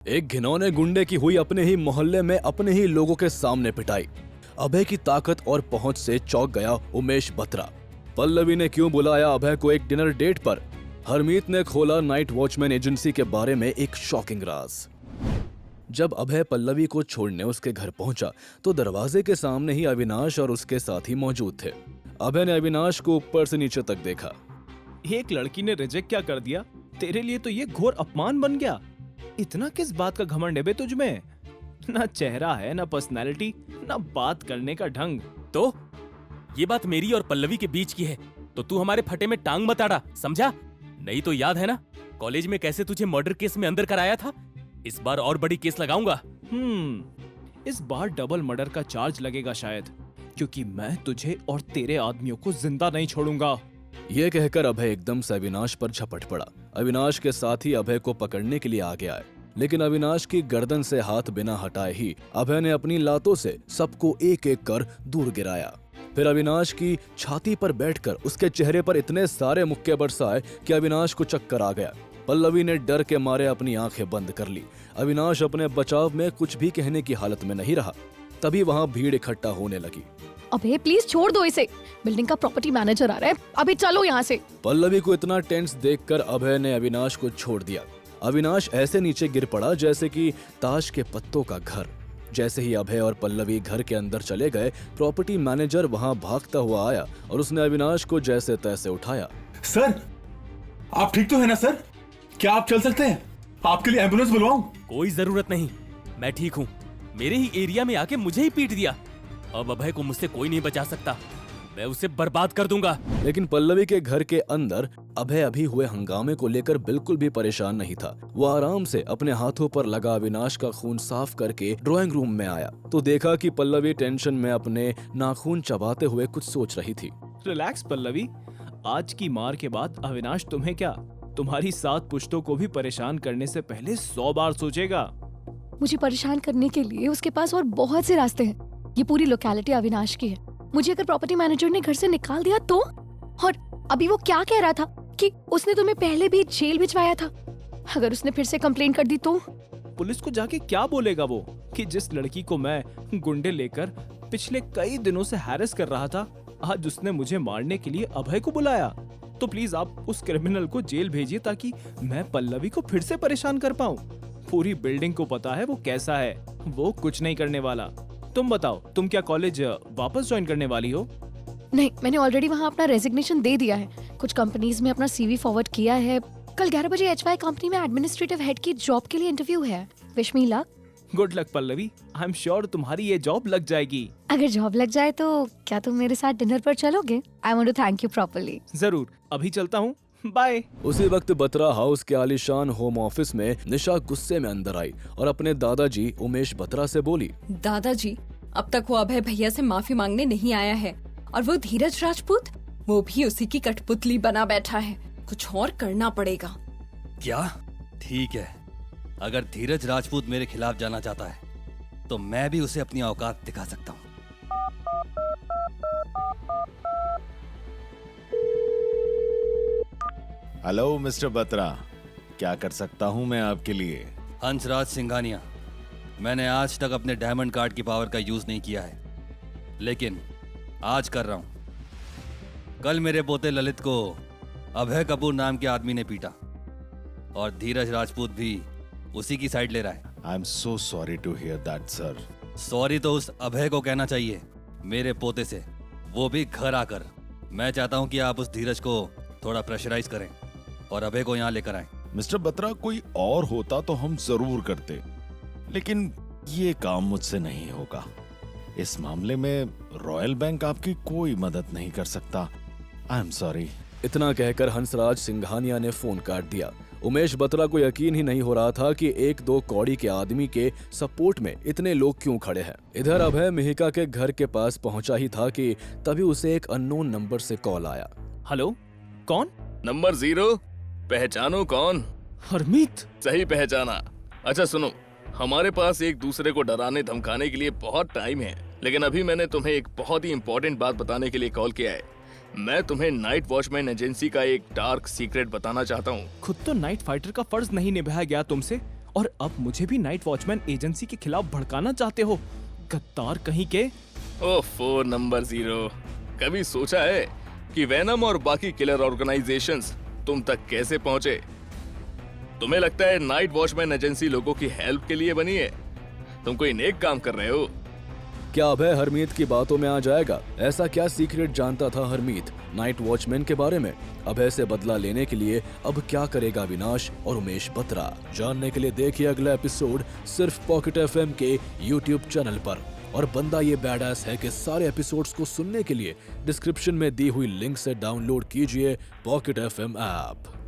एक घिनौने गुंडे की हुई अपने ही मोहल्ले में अपने ही लोगों के सामने पिटाई। अभय की ताकत और पहुंच से चौंक गया उमेश बत्रा। पल्लवी ने क्यों बुलाया अभय को एक डिनर डेट पर? हरमीत ने खोला नाइट वॉचमैन एजेंसी के बारे में एक शॉकिंग राज। जब अभय पल्लवी को छोड़ने उसके घर पहुंचा तो दरवाजे के सामने ही अविनाश और उसके साथी मौजूद थे। अभय ने अविनाश को ऊपर से नीचे तक देखा। एक लड़की ने रिजेक्ट क्या कर दिया? तेरे लिए तो ये घोर अपमान बन गया। इतना किस बात का घमंड है बे तुझ में? ना चेहरा है, ना पर्सनैलिटी, ना बात करने का ढंग। तो ये बात मेरी और पल्लवी के बीच की है, तो तू हमारे फटे में टांग मत अड़ा, समझा? नहीं तो याद है ना कॉलेज में कैसे तुझे मर्डर केस में अंदर कराया था? इस बार और बड़ी केस लगाऊंगा। इस बार डबल मर्डर का चार्ज लगेगा शायद, क्योंकि मैं तुझे और तेरे आदमियों को जिंदा नहीं छोड़ूंगा। ये कहकर अभय एकदम से अविनाश पर झपट पड़ा। अविनाश के साथी अभय को पकड़ने के लिए आगे आए, लेकिन अविनाश की गर्दन से हाथ बिना हटाए ही अभय ने अपनी लातों से सबको एक एक कर दूर गिराया। फिर अविनाश की छाती पर बैठकर उसके चेहरे पर इतने सारे मुक्के बरसाए कि अविनाश को चक्कर आ गया। पल्लवी ने डर के मारे अपनी आंखें बंद कर ली। अविनाश अपने बचाव में कुछ भी कहने की हालत में नहीं रहा। तभी वहां भीड़ इकट्ठा होने लगी। अबे प्लीज छोड़ दो इसे, बिल्डिंग का प्रॉपर्टी मैनेजर आ रहा है, अभी चलो यहाँ से। पल्लवी को इतना टेंस देखकर अभय ने अविनाश को छोड़ दिया। अविनाश ऐसे नीचे गिर पड़ा जैसे कि ताश के पत्तों का घर। जैसे ही अभय और पल्लवी घर के अंदर चले गए, प्रॉपर्टी मैनेजर वहां भागता हुआ आया और उसने अविनाश को जैसे तैसे उठाया। सर, आप ठीक तो है ना सर? क्या आप चल सकते हैं? आपके लिए एम्बुलेंस बुलवाऊं? कोई जरूरत नहीं, मैं ठीक हूँ। मेरे ही एरिया में आके मुझे ही पीट दिया। अब अभय को मुझसे कोई नहीं बचा सकता, मैं उसे बर्बाद कर दूंगा। लेकिन पल्लवी के घर के अंदर अभय अभी हुए हंगामे को लेकर बिल्कुल भी परेशान नहीं था। वो आराम से अपने हाथों पर लगा अविनाश का खून साफ करके ड्राइंग रूम में आया तो देखा कि पल्लवी टेंशन में अपने नाखून चबाते हुए कुछ सोच रही थी। रिलैक्स पल्लवी, आज की मार के बाद अविनाश तुम्हें क्या, तुम्हारी 7 पुश्तों को भी परेशान करने से पहले 100 बार सोचेगा। मुझे परेशान करने के लिए उसके पास और बहुत से रास्ते हैं। ये पूरी लोकेलिटी अविनाश की है। मुझे अगर प्रॉपर्टी मैनेजर ने घर से निकाल दिया तो? और अभी वो क्या कह रहा था कि उसने तुम्हें पहले भी जेल भिजवाया था। अगर उसने फिर से कंप्लेंट कर दी तो? पुलिस को जाके क्या बोलेगा वो कि जिस लड़की को मैं गुंडे लेकर पिछले कई दिनों से हैरेस कर रहा था, आज उसने मुझे मारने के लिए अभय को बुलाया। तो प्लीज आप उस क्रिमिनल को जेल भेजिए ताकि मैं पल्लवी को फिर से परेशान कर पाऊं। पूरी बिल्डिंग को पता है वो कैसा है, वो कुछ नहीं करने वाला। तुम बताओ, तुम क्या कॉलेज वापस ज्वाइन करने वाली हो? नहीं, मैंने ऑलरेडी वहाँ अपना रेजिग्नेशन दे दिया है। कुछ कंपनीज में अपना CV फॉरवर्ड किया है। कल 11 बजे HY कंपनी में एडमिनिस्ट्रेटिव हेड की जॉब के लिए इंटरव्यू है। Wish me luck. Good luck Pallavi, I am sure तुम्हारी ये जॉब लग जाएगी। अगर जॉब लग जाए तो क्या तुम मेरे साथ डिनर पर चलोगे? I want to thank you properly. जरूर, अभी चलता हूँ, बाय। उसी वक्त बत्रा हाउस के आलीशान होम ऑफिस में निशा गुस्से में अंदर आई और अपने दादाजी उमेश बत्रा से बोली। दादाजी, अब तक वो अभय भैया से माफी मांगने नहीं आया है, और वो धीरज राजपूत, वो भी उसी की कठपुतली बना बैठा है। कुछ और करना पड़ेगा। क्या? ठीक है, अगर धीरज राजपूत मेरे खिलाफ जाना चाहता है तो मैं भी उसे अपनी औकात दिखा सकता हूँ। हेलो मिस्टर बत्रा, क्या कर सकता हूँ मैं आपके लिए? हंसराज सिंघानिया, मैंने आज तक अपने डायमंड कार्ड की पावर का यूज नहीं किया है, लेकिन आज कर रहा हूं। कल मेरे पोते ललित को अभय कपूर नाम के आदमी ने पीटा और धीरज राजपूत भी उसी की साइड ले रहा है। I am so sorry to hear that sir. Sorry तो उस अभय को कहना चाहिए, मेरे पोते से, वो भी घर आकर। मैं चाहता हूं कि आप उस धीरज को थोड़ा प्रेशराइज करें और अभय को यहाँ लेकर आए। मिस्टर बत्रा, कोई और होता तो हम जरूर करते, लेकिन ये काम मुझसे नहीं होगा। इस मामले में रॉयल बैंक आपकी कोई मदद नहीं कर सकता। I am sorry. इतना कहकर हंसराज सिंघानिया ने फोन काट दिया। उमेश बत्रा को यकीन ही नहीं हो रहा था कि 1-2 कौड़ी के आदमी के सपोर्ट में इतने लोग क्यों खड़े हैं। इधर अभय मिहिका के घर के पास पहुंचा ही था कि तभी उसे एक अननोन नंबर से कॉल आया। हेलो, कौन? नंबर 0, पहचानो कौन? हरमीत। सही पहचाना। अच्छा सुनो, हमारे पास एक दूसरे को डराने धमकाने के लिए बहुत टाइम है, लेकिन अभी मैंने तुम्हें एक बहुत ही इंपॉर्टेंट बात बताने के लिए कॉल किया है। मैं तुम्हें नाइट वॉचमैन एजेंसी का एक डार्क सीक्रेट बताना चाहता हूँ। खुद तो नाइट फाइटर का फर्ज नहीं निभाया गया तुमसे, और अब मुझे भी नाइट वॉचमैन एजेंसी के खिलाफ भड़काना चाहते हो? गद्दार कहीं के। ओफो नंबर 0, कभी सोचा है कि वेनम और बाकी किलर ऑर्गेनाइजेशंस तुम तक कैसे पहुंचे? तुम्हें लगता है नाइट वॉचमैन एजेंसी लोगों की हेल्प के लिए बनी है? तुम कोई नेक काम कर रहे हो। क्या अभय हरमीत की बातों में आ जाएगा? ऐसा क्या सीक्रेट जानता था हरमीत नाइट वॉचमैन के बारे में? अभय से बदला लेने के लिए अब क्या करेगा अविनाश और उमेश बत्रा? जानने के लिए देखिए अगला एपिसोड सिर्फ पॉकेट एफएम के यूट्यूब चैनल पर। और बंदा ये बैडएस है कि सारे एपिसोड्स को सुनने के लिए डिस्क्रिप्शन में दी हुई लिंक से डाउनलोड कीजिए पॉकेट एफएम ऐप।